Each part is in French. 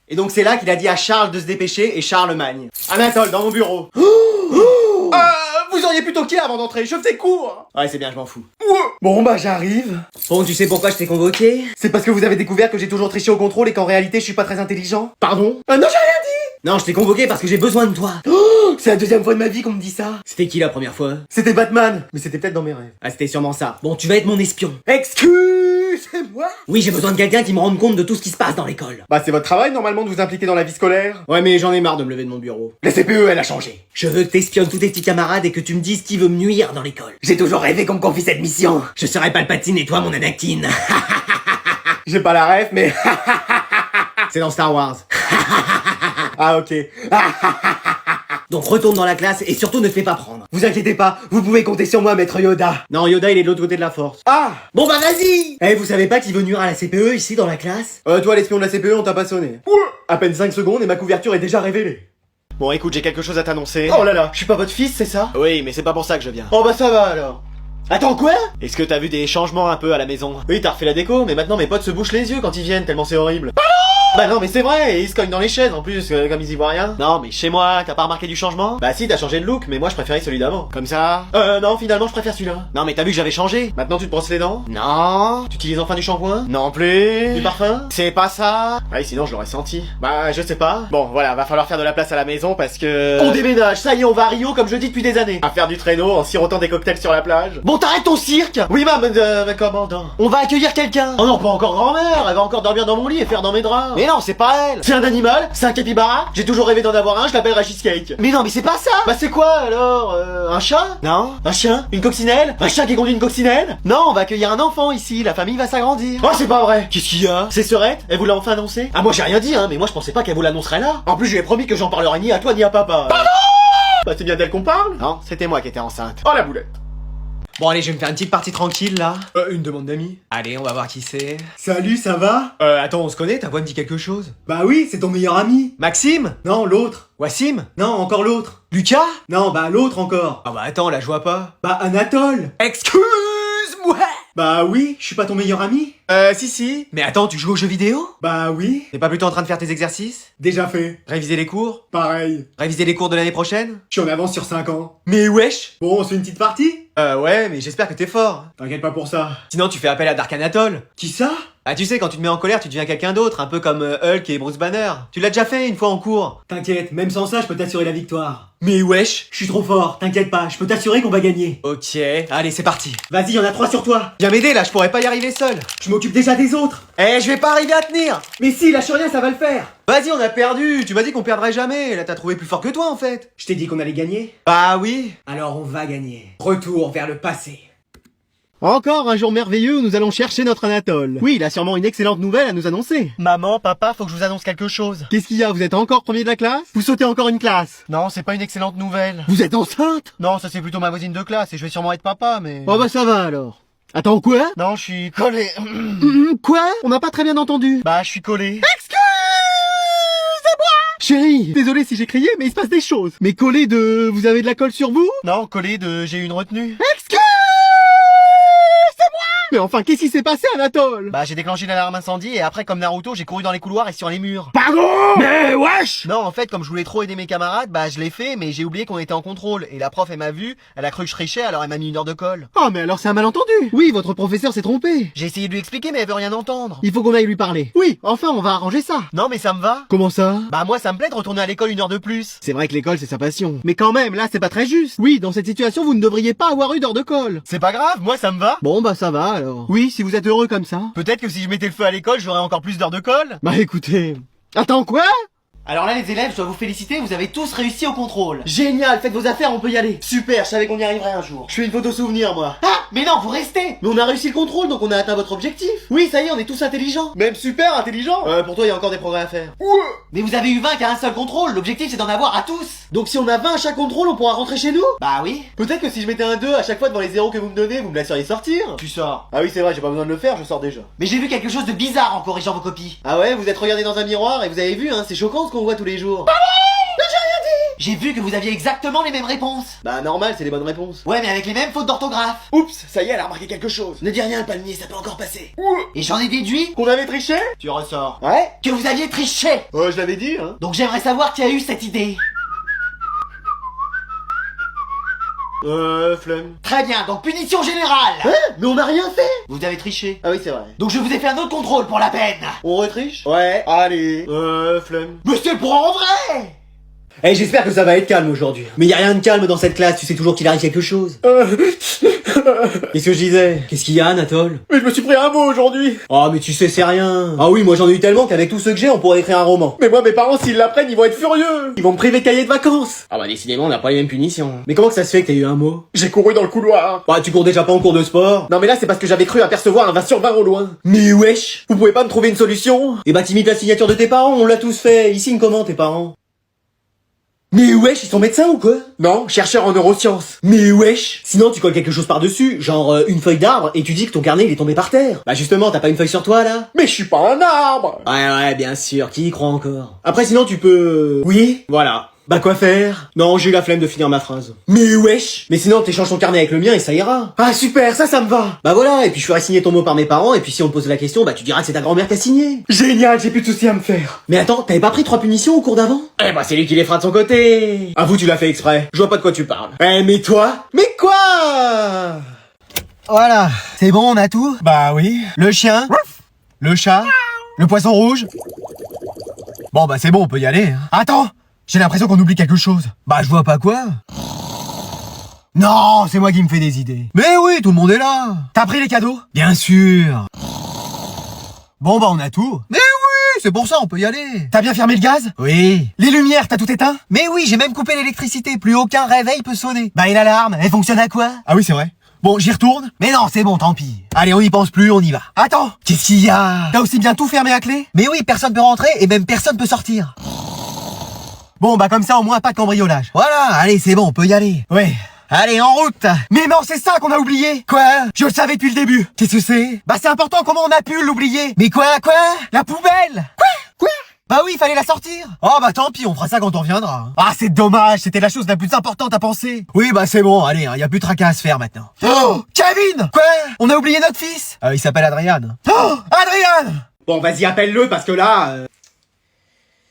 Et donc c'est là qu'il a dit à Charles de se dépêcher et Charlemagne. Anatole, dans mon bureau. Vous auriez plutôt quitté avant d'entrer, je faisais court. Ouais, c'est bien, je m'en fous. Bon bah j'arrive. Bon, tu sais pourquoi je t'ai convoqué? C'est parce que vous avez découvert que j'ai toujours triché au contrôle et qu'en réalité je suis pas très intelligent. Pardon? Non, j'ai rien dit. Non, je t'ai convoqué parce que j'ai besoin de toi. C'est la deuxième fois de ma vie qu'on me dit ça. C'était qui la première fois? C'était Batman, mais c'était peut-être dans mes rêves. Ah, c'était sûrement ça. Bon, tu vas être mon espion. Excusez-moi. Oui, j'ai besoin de quelqu'un qui me rende compte de tout ce qui se passe dans l'école. Bah, c'est votre travail normalement de vous impliquer dans la vie scolaire. Ouais, mais j'en ai marre de me lever de mon bureau. La CPE, elle a changé. Je veux que t'espionnes tous tes petits camarades et que tu me dises qui veut me nuire dans l'école. J'ai toujours rêvé qu'on me confie cette mission. Je serai Palpatine et toi mon Anakin. J'ai pas la ref, mais c'est dans Star Wars. Ah ok. Donc retourne dans la classe et surtout ne te fais pas prendre. Vous inquiétez pas, vous pouvez compter sur moi, maître Yoda. Non, Yoda il est de l'autre côté de la force. Ah. Bon bah vas-y. Eh, vous savez pas qui veut nuire à la CPE ici dans la classe? Toi l'espion de la CPE, on t'a pas sonné. À peine 5 secondes et ma couverture est déjà révélée. Bon écoute, j'ai quelque chose à t'annoncer. Oh là là, je suis pas votre fils, c'est ça? Oui, mais c'est pas pour ça que je viens. Oh bah ça va alors. Attends, quoi? Est-ce que t'as vu des changements un peu à la maison? Oui, t'as refait la déco, mais maintenant mes potes se bouchent les yeux quand ils viennent, tellement c'est horrible. Bah non mais c'est vrai, et ils se cognent dans les chaises en plus, comme ils y voient rien. Non mais chez moi, t'as pas remarqué du changement? Bah si, t'as changé de look, mais moi je préférais celui d'avant. Comme ça? Non, finalement je préfère celui-là. Non mais t'as vu que j'avais changé? Maintenant tu te brosses les dents? Non. Tu utilises enfin du shampoing? Non plus. Du parfum? C'est pas ça. Ouais, sinon je l'aurais senti. Bah je sais pas. Bon voilà, va falloir faire de la place à la maison parce que... On déménage, ça y est, on va à Rio comme je dis depuis des années. À faire du traîneau en sirotant des cocktails sur la plage. Bon t'arrêtes ton cirque. Oui ma commandant. On va accueillir quelqu'un. Oh non, pas encore grand-mère, elle va encore dormir dans mon lit et faire dans mes draps. Mais non, c'est pas elle. C'est un animal, c'est un capybara. J'ai toujours rêvé d'en avoir un, je l'appelle Cheesecake. Mais non, mais c'est pas ça. Bah c'est quoi alors? Un chat? Non. Un chien? Une coccinelle? Un chat qui conduit une coccinelle? Non, on va accueillir un enfant ici, la famille va s'agrandir. Oh c'est pas vrai. Qu'est-ce qu'il y a? C'est Serette? Elle vous l'a enfin annoncé? Ah moi j'ai rien dit hein, mais moi je pensais pas qu'elle vous l'annoncerait là. En plus je lui ai promis que j'en parlerai ni à toi ni à papa. Pardon. Bah c'est bien d'elle qu'on parle. Non, c'était moi qui étais enceinte. Oh la boulette. Bon allez, je vais me faire une petite partie tranquille là. Une demande d'amis. Allez, on va voir qui c'est. Salut, ça va? Attends, on se connaît, ta voix me dit quelque chose. Bah oui, c'est ton meilleur ami. Maxime? Non, l'autre. Wassim? Non, encore l'autre. Lucas? Non, bah l'autre encore. Ah bah attends, là je vois pas. Bah Anatole. Excuse-moi. Bah oui, je suis pas ton meilleur ami. Si. Mais attends, tu joues aux jeux vidéo? Bah oui. T'es pas plutôt en train de faire tes exercices? Déjà fait. Réviser les cours? Pareil. Réviser les cours de l'année prochaine? Je suis en avance sur 5 ans. Mais wesh. Bon, on se fait une petite partie? Ouais, mais j'espère que t'es fort. T'inquiète pas pour ça. Sinon tu fais appel à Dark Anatole. Qui ça? Ah tu sais, quand tu te mets en colère, tu deviens quelqu'un d'autre, un peu comme Hulk et Bruce Banner. Tu l'as déjà fait une fois en cours. T'inquiète, même sans ça, je peux t'assurer la victoire. Mais wesh. Je suis trop fort, t'inquiète pas, je peux t'assurer qu'on va gagner. Ok, allez c'est parti. Vas-y, y'en a 3 sur toi. Viens m'aider là, je pourrais pas y arriver seul. Je m'occupe déjà des autres. Je vais pas arriver à tenir. Mais si, lâche rien, ça va le faire. Vas-y, on a perdu, tu m'as dit qu'on perdrait jamais, là t'as trouvé plus fort que toi en fait. Je t'ai dit qu'on allait gagner. Bah oui. Alors on va gagner. Retour vers le passé. Encore un jour merveilleux où nous allons chercher notre Anatole. Oui, il a sûrement une excellente nouvelle à nous annoncer. Maman, papa, faut que je vous annonce quelque chose. Qu'est-ce qu'il y a? Vous êtes encore premier de la classe? Vous sautez encore une classe? Non, c'est pas une excellente nouvelle. Vous êtes enceinte? Non, ça c'est plutôt ma voisine de classe et je vais sûrement être papa, mais... Oh bah ça va alors. Attends, quoi? Non, je suis collé. Quoi? On n'a pas très bien entendu. Bah, je suis collé. Chérie, désolé si j'ai crié, mais il se passe des choses. Mais collé de... Vous avez de la colle sur vous? Non, collé de... J'ai eu une retenue. Mais enfin, qu'est-ce qui s'est passé, Anatole? Bah, j'ai déclenché l'alarme incendie et après, comme Naruto, j'ai couru dans les couloirs et sur les murs. Pardon? Mais wesh! Non, en fait, comme je voulais trop aider mes camarades, bah, je l'ai fait, mais j'ai oublié qu'on était en contrôle. Et la prof, elle m'a vu, elle a cru que je trichais, alors elle m'a mis 1 heure de colle. Oh, mais alors c'est un malentendu. Oui, votre professeur s'est trompé. J'ai essayé de lui expliquer, mais elle veut rien entendre. Il faut qu'on aille lui parler. Oui, enfin, on va arranger ça. Non, mais ça me va. Comment ça? Bah, moi, ça me plaît de retourner à l'école 1 heure de plus. C'est vrai que l'école, c'est sa passion. Mais quand même, là, c'est pas très juste. Oui, dans cette situation, vous ne devriez pas avoir eu d'heure de colle. C'est pas grave, moi, ça me va. Bon, bah, ça va, alors. Oui, si vous êtes heureux comme ça. Peut-être que si je mettais le feu à l'école, j'aurais encore plus d'heures de colle. Bah écoutez... Attends, quoi? Alors là les élèves, je dois vous féliciter, vous avez tous réussi au contrôle. Génial, faites vos affaires, on peut y aller. Super, je savais qu'on y arriverait un jour. Je fais une photo souvenir moi. Ah, mais non, vous restez. Mais on a réussi le contrôle, donc on a atteint votre objectif. Oui, ça y est, on est tous intelligents. Même super intelligents. Pour toi, il y a encore des progrès à faire. Mais vous avez eu 20 qu'à un seul contrôle, l'objectif c'est d'en avoir à tous. Donc si on a 20 à chaque contrôle, on pourra rentrer chez nous? Bah oui. Peut-être que si je mettais un 2 à chaque fois devant les zéros que vous me donnez, vous me laisseriez sortir. Tu sors. Ah oui, c'est vrai, j'ai pas besoin de le faire, je sors déjà. Mais j'ai vu quelque chose de bizarre en corrigeant vos copies. Ah ouais, vous êtes regardé dans un miroir et vous avez vu, hein, c'est choquant ce qu'on voit tous les jours. Mais j'ai rien dit. J'ai vu que vous aviez exactement les mêmes réponses. Bah normal, c'est les bonnes réponses. Ouais, mais avec les mêmes fautes d'orthographe. Oups, ça y est, elle a remarqué quelque chose. Ne dis rien, le palmier, ça peut encore passer. Et j'en ai déduit Qu'on avait triché? Tu ressors. Ouais? Que vous aviez triché. Oh, je l'avais dit, hein. Donc j'aimerais savoir qui a eu cette idée. Flemme. Très bien, donc punition générale. Hein? Mais on a rien fait! Vous avez triché. Ah oui, c'est vrai. Donc je vous ai fait un autre contrôle pour la peine. On retriche? Ouais, allez. Flemme. Mais c'est pour en vrai. Eh, j'espère que ça va être calme aujourd'hui. Mais y a rien de calme dans cette classe, tu sais toujours qu'il arrive quelque chose. Qu'est-ce que je disais? Qu'est-ce qu'il y a, Anatole? Mais je me suis pris un mot aujourd'hui. Oh, mais tu sais, c'est rien. Ah oui, moi j'en ai eu tellement qu'avec tout ce que j'ai, on pourrait écrire un roman. Mais moi, mes parents, s'ils l'apprennent, ils vont être furieux. Ils vont me priver de cahier de vacances. Ah bah décidément, on n'a pas les mêmes punitions. Mais comment que ça se fait que t'aies eu un mot? J'ai couru dans le couloir. Bah tu cours déjà pas en cours de sport. Non mais là, c'est parce que j'avais cru apercevoir un 20 sur 20 au loin. Mais wesh, vous pouvez pas me trouver une solution? Eh bah t'imites la signature de tes parents, on l'a tous fait. Ils signent comment, tes parents? Mais wesh, ils sont médecins ou quoi? Non, chercheurs en neurosciences. Mais wesh. Sinon, tu colles quelque chose par-dessus, genre une feuille d'arbre, et tu dis que ton carnet il est tombé par terre. Bah justement, t'as pas une feuille sur toi là? Mais je suis pas un arbre. Ouais, bien sûr, qui y croit encore? Après sinon, tu peux... Oui? Voilà. Bah quoi faire? Non, j'ai eu la flemme de finir ma phrase. Mais wesh! Mais sinon t'échanges ton carnet avec le mien et ça ira. Ah super, ça me va. Bah voilà, et puis je ferai signer ton mot par mes parents, et puis si on te pose la question, bah tu diras que c'est ta grand-mère qui a signé. Génial, j'ai plus de soucis à me faire. Mais attends, t'avais pas pris 3 punitions au cours d'avant? Eh bah c'est lui qui les fera de son côté. Ah vous tu l'as fait exprès, je vois pas de quoi tu parles. Eh mais toi? Mais quoi? Voilà, c'est bon, on a tout? Bah oui. Le chien? Le chat? Le poisson rouge? Bon bah c'est bon, on peut y aller. Hein. Attends! J'ai l'impression qu'on oublie quelque chose. Bah je vois pas quoi. Non, c'est moi qui me fais des idées. Mais oui, tout le monde est là. T'as pris les cadeaux? Bien sûr. Bon bah on a tout. Mais oui, c'est pour ça, on peut y aller. T'as bien fermé le gaz? Oui. Les lumières, t'as tout éteint? Mais oui, j'ai même coupé l'électricité. Plus aucun réveil peut sonner. Bah et l'alarme, elle fonctionne à quoi? Ah oui, c'est vrai. Bon, j'y retourne? Mais non, c'est bon, tant pis. Allez, on y pense plus, on y va. Attends, qu'est-ce qu'il y a? T'as aussi bien tout fermé à clé? Mais oui, personne peut rentrer et même personne peut sortir. Bon, bah comme ça, au moins, pas de cambriolage. Voilà, allez, c'est bon, on peut y aller. Ouais. Allez, en route. Mais non, c'est ça qu'on a oublié. Quoi? Je le savais depuis le début. Qu'est-ce que c'est? Bah c'est important, comment on a pu l'oublier? Mais quoi? La poubelle? Quoi? Bah oui, il fallait la sortir. Oh bah tant pis, on fera ça quand on reviendra. Ah, c'est dommage, c'était la chose la plus importante à penser. Oui, bah c'est bon, allez, y a plus de tracas à se faire maintenant. Oh, Kevin! Quoi? On a oublié notre fils? Il s'appelle Adrien. Oh, Adrien! Bon, vas-y, appelle-le parce que là...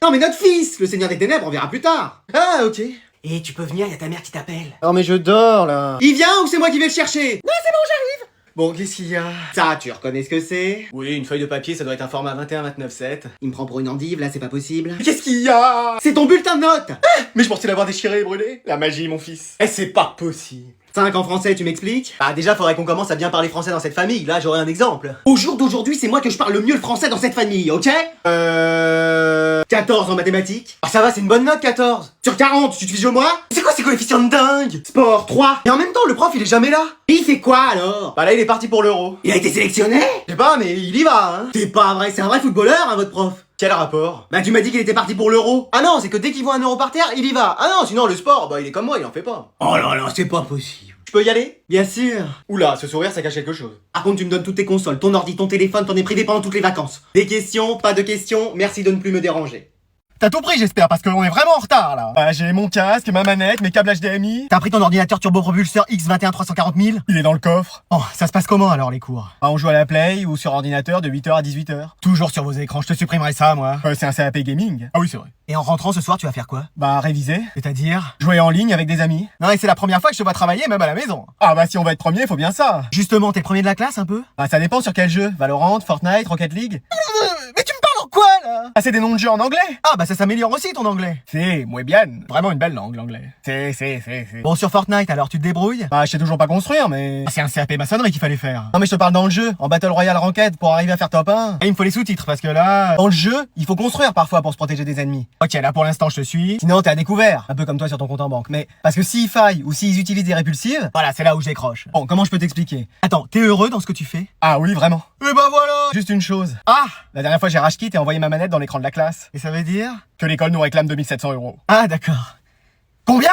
Non mais notre fils, le Seigneur des Ténèbres, on verra plus tard. Ah, ok. Et tu peux venir, y a ta mère qui t'appelle. Oh mais je dors là. Il vient ou c'est moi qui vais le chercher? Non, c'est bon, j'arrive. Bon, qu'est-ce qu'il y a? Ça, tu reconnais ce que c'est? Oui, une feuille de papier, ça doit être un format 21-29-7. Il me prend pour une endive, là, c'est pas possible. Qu'est-ce qu'il y a? C'est ton bulletin de notes. Ah, mais je pensais l'avoir déchiré et brûlé. La magie, mon fils. Eh, c'est pas possible. 5 en français, tu m'expliques? Bah déjà, faudrait qu'on commence à bien parler français dans cette famille, là j'aurai un exemple. Au jour d'aujourd'hui, c'est moi que je parle le mieux le français dans cette famille, ok? 14 en mathématiques. Ah ça va, c'est une bonne note 14. Sur 40, tu te fiches de moi? C'est quoi ces coefficients de dingue? Sport 3. Et en même temps, le prof il est jamais là. Et il fait quoi alors? Bah là il est parti pour l'euro. Il a été sélectionné? Je sais pas, mais il y va, hein. C'est pas vrai, c'est un vrai footballeur, hein, votre prof. Quel rapport? Bah tu m'as dit qu'il était parti pour l'euro. Ah non, c'est que dès qu'il voit un euro par terre, il y va. Ah non, sinon le sport, bah il est comme moi, il en fait pas. Oh là là, c'est pas possible. Je peux y aller? Bien sûr. Oula, ce sourire ça cache quelque chose. Par contre tu me donnes toutes tes consoles, ton ordi, ton téléphone, t'en es privé pendant toutes les vacances. Des questions, pas de questions, merci de ne plus me déranger. T'as tout pris j'espère parce qu'on est vraiment en retard là. J'ai mon casque, ma manette, mes câbles HDMI. T'as pris ton ordinateur turbopropulseur X21 340 000? Il est dans le coffre. Oh, ça se passe comment alors les cours? On joue à la Play ou sur ordinateur de 8h à 18h. Toujours sur vos écrans, je te supprimerai ça moi. C'est un CAP gaming. Ah oui c'est vrai. Et en rentrant ce soir tu vas faire quoi? Bah réviser, c'est-à-dire jouer en ligne avec des amis. Non et c'est la première fois que je te vois travailler même à la maison. Ah bah si on va être premier, faut bien ça. Justement, t'es le premier de la classe un peu? Bah ça dépend sur quel jeu. Valorant, Fortnite, Rocket League. Mais tu me parles en quoi là? Ah c'est des noms de jeux en anglais? Ah bah ça s'améliore aussi ton anglais. C'est muy bien. Vraiment une belle langue l'anglais. C'est. Bon sur Fortnite alors tu te débrouilles? Bah je sais toujours pas construire mais... C'est un CAP maçonnerie qu'il fallait faire. Non mais je te parle dans le jeu, en Battle Royale Ranked pour arriver à faire top 1. Et il me faut les sous-titres parce que là, dans le jeu, il faut construire parfois pour se protéger des ennemis. Ok là pour l'instant je te suis. Sinon t'es à découvert. Un peu comme toi sur ton compte en banque. Mais parce que s'ils faillent ou s'ils utilisent des répulsives, voilà c'est là où je décroche. Bon comment je peux t'expliquer? Attends, t'es heureux dans ce que tu fais? Ah oui vraiment. Et bah voilà. Juste une chose. Ah, la dernière fois j'ai rage quit et envoyé ma manette dans l'écran de la classe. Et ça veut dire que l'école nous réclame 2700 €. Ah d'accord. Combien?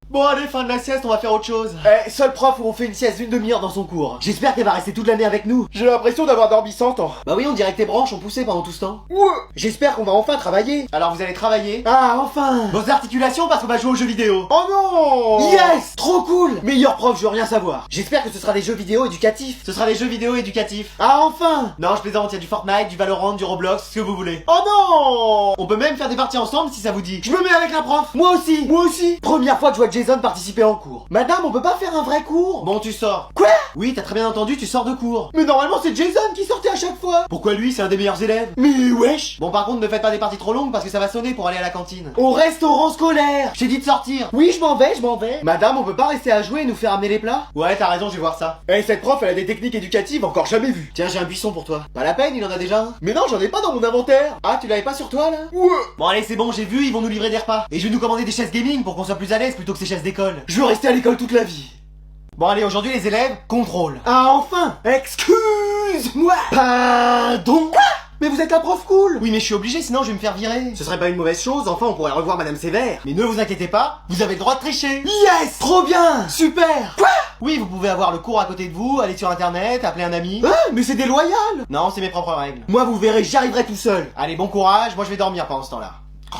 Bon allez, fin de la sieste, on va faire autre chose. Seul prof où on fait une sieste d'une demi-heure dans son cours. J'espère qu'elle va rester toute l'année avec nous. J'ai l'impression d'avoir dormi 100 ans. Bah oui, on dirait que tes branches ont poussé pendant tout ce temps. Ouais. J'espère qu'on va enfin travailler. Alors vous allez travailler. Ah, enfin. Vos articulations parce qu'on va jouer aux jeux vidéo. Oh non. Yes! Trop cool! Meilleur prof, je veux rien savoir. J'espère que ce sera des jeux vidéo éducatifs. Ce sera des jeux vidéo éducatifs. Ah, enfin. Non, je plaisante, il y a du Fortnite, du Valorant, du Roblox, ce que vous voulez. Oh non. On peut même faire des parties ensemble si ça vous dit. Je me mets avec la prof. Moi aussi! Moi aussi. Première fois que je vois Jason participer en cours. Madame, on peut pas faire un vrai cours? Bon, tu sors. Quoi? Oui, t'as très bien entendu, tu sors de cours. Mais normalement, c'est Jason qui sortait à chaque fois. Pourquoi lui, c'est un des meilleurs élèves? Mais wesh. Bon, par contre, ne faites pas des parties trop longues parce que ça va sonner pour aller à la cantine. Au restaurant scolaire. J'ai dit de sortir. Oui, je m'en vais, je m'en vais. Madame, on peut pas rester à jouer et nous faire amener les plats? Ouais, t'as raison, je vais voir ça. Eh, cette prof, elle a des techniques éducatives encore jamais vues. Tiens, j'ai un buisson pour toi. Pas la peine, il en a déjà un. Mais non, j'en ai pas dans mon inventaire. Ah, tu l'avais pas sur toi là? Ouais. Bon, allez, c'est bon, j'ai vu, ils vont nous livrer des repas. Et je vais nous commander des chaises gaming pour qu'on soit plus à l'aise plutôt que ces chaises d'école. Je veux rester à l'école toute la vie. Bon, allez, aujourd'hui, les élèves, contrôle. Ah, enfin. Excuse-moi. Pardon. Quoi? Mais vous êtes la prof cool. Oui, mais je suis obligé, sinon je vais me faire virer. Ce serait pas une mauvaise chose, enfin on pourrait revoir Madame Sévère. Mais ne vous inquiétez pas, vous avez le droit de tricher. Yes. Trop bien. Super. Quoi? Oui, vous pouvez avoir le cours à côté de vous, aller sur internet, appeler un ami. Ah, mais c'est déloyal. Non, c'est mes propres règles. Moi, vous verrez, j'y arriverai tout seul. Allez, bon courage, moi je vais dormir pendant ce temps-là.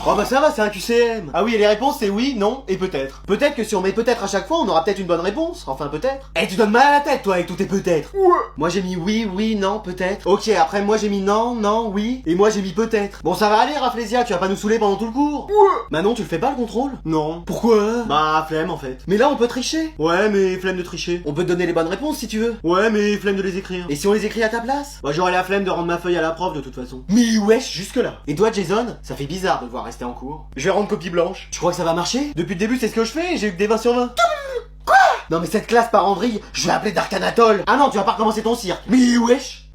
Oh bah ça va, c'est un QCM. Ah oui, et les réponses c'est oui, non et peut-être. Peut-être que si on met peut-être à chaque fois, on aura peut-être une bonne réponse. Enfin, peut-être. Eh, tu donnes mal à la tête, toi, avec tous tes peut-être. Ouais. Moi, j'ai mis oui, oui, non, peut-être. Ok, après, moi, j'ai mis non, non, oui. Et moi, j'ai mis peut-être. Bon, ça va aller, Rafflesia, tu vas pas nous saouler pendant tout le cours. Ouais. Manon, tu le fais pas, le contrôle? Non. Pourquoi? Bah, flemme en fait. Mais là, on peut tricher. Ouais, mais flemme de tricher. On peut te donner les bonnes réponses, si tu veux. Ouais, mais flemme de les écrire. Et si on les écrit à ta place? Bah, j'aurais la flemme de rendre ma feuille à la prof de toute façon. Mais wesh, jusque-là. Et toi, Jason, ça fait bizarre de devoir rester en cours. Je vais rendre copie blanche. Tu crois que ça va marcher? Depuis le début, c'est ce que je fais et j'ai eu que des 20 sur 20. Non mais cette classe par Andrille, je vais appeler Darkanatol. Ah non, tu vas pas recommencer ton cirque. Mais wesh.